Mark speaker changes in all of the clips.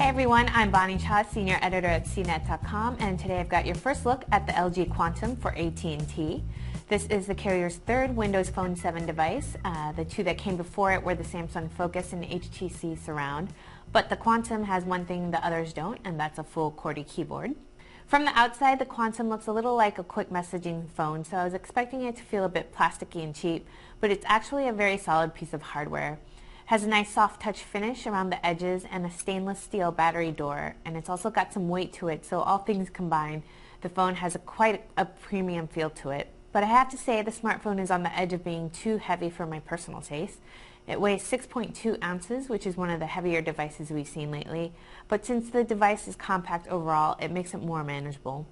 Speaker 1: everyone, I'm Bonnie Cha, Senior Editor at CNET.com, and today I've got your first look at the LG Quantum for AT&T. This is the carrier's third Windows Phone 7 device. The two that came before it were the Samsung Focus and HTC Surround, but the Quantum has one thing the others don't, and that's a full QWERTY keyboard. From the outside, the Quantum looks a little like a quick messaging phone, so I was expecting it to feel a bit plasticky and cheap, but it's actually a very solid piece of hardware. Has a nice soft touch finish around the edges and a stainless steel battery door, and it's also got some weight to it, so all things combined, the phone has quite a premium feel to it. But I have to say the smartphone is on the edge of being too heavy for my personal taste. It weighs 6.2 ounces, which is one of the heavier devices we've seen lately, but since the device is compact overall, it makes it more manageable.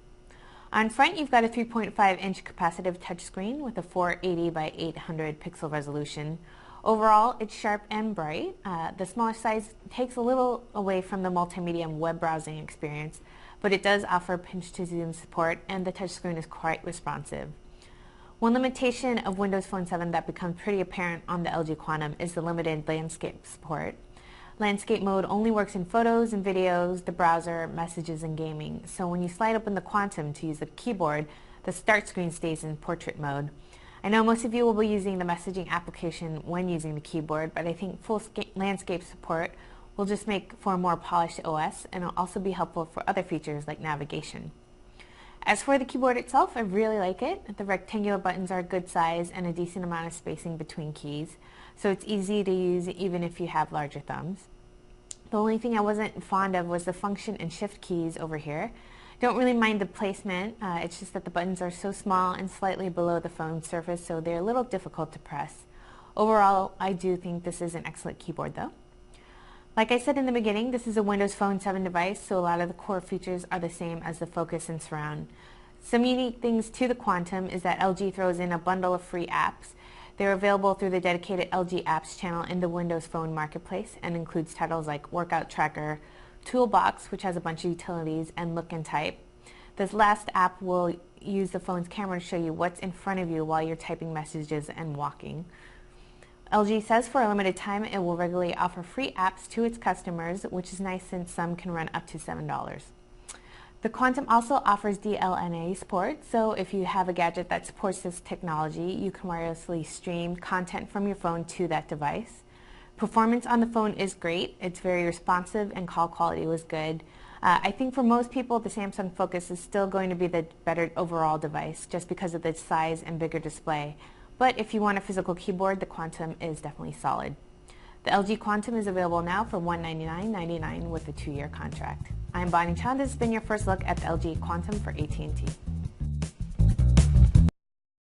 Speaker 1: On front, you've got a 3.5-inch capacitive touchscreen with a 480 by 800 pixel resolution. Overall, it's sharp and bright. The smaller size takes a little away from the multimedia web browsing experience, but it does offer pinch-to-zoom support, and the touchscreen is quite responsive. One limitation of Windows Phone 7 that becomes pretty apparent on the LG Quantum is the limited landscape support. Landscape mode only works in photos and videos, the browser, messages, and gaming. So when you slide open the Quantum to use the keyboard, the start screen stays in portrait mode. I know most of you will be using the messaging application when using the keyboard, but I think full landscape support will just make for a more polished OS, and it'll also be helpful for other features like navigation. As for the keyboard itself, I really like it. The rectangular buttons are a good size and a decent amount of spacing between keys, so it's easy to use even if you have larger thumbs. The only thing I wasn't fond of was the function and shift keys over here. Don't really mind the placement, it's just that the buttons are so small and slightly below the phone's surface, so they're a little difficult to press. Overall, I do think this is an excellent keyboard though. Like I said in the beginning, this is a Windows Phone 7 device, so a lot of the core features are the same as the Focus and Surround. Some unique things to the Quantum is that LG throws in a bundle of free apps. They're available through the dedicated LG Apps channel in the Windows Phone Marketplace and includes titles like Workout Tracker, Toolbox, which has a bunch of utilities, and Look and Type. This last app will use the phone's camera to show you what's in front of you while you're typing messages and walking. LG says for a limited time it will regularly offer free apps to its customers, which is nice since some can run up to $7. The Quantum also offers DLNA support, so if you have a gadget that supports this technology, you can wirelessly stream content from your phone to that device. Performance on the phone is great. It's very responsive and call quality was good. I think for most people the Samsung Focus is still going to be the better overall device just because of the size and bigger display. But if you want a physical keyboard, the Quantum is definitely solid. The LG Quantum is available now for $199.99 with a 2-year contract. I'm Bonnie Cha. This has been your first look at the LG Quantum for AT&T.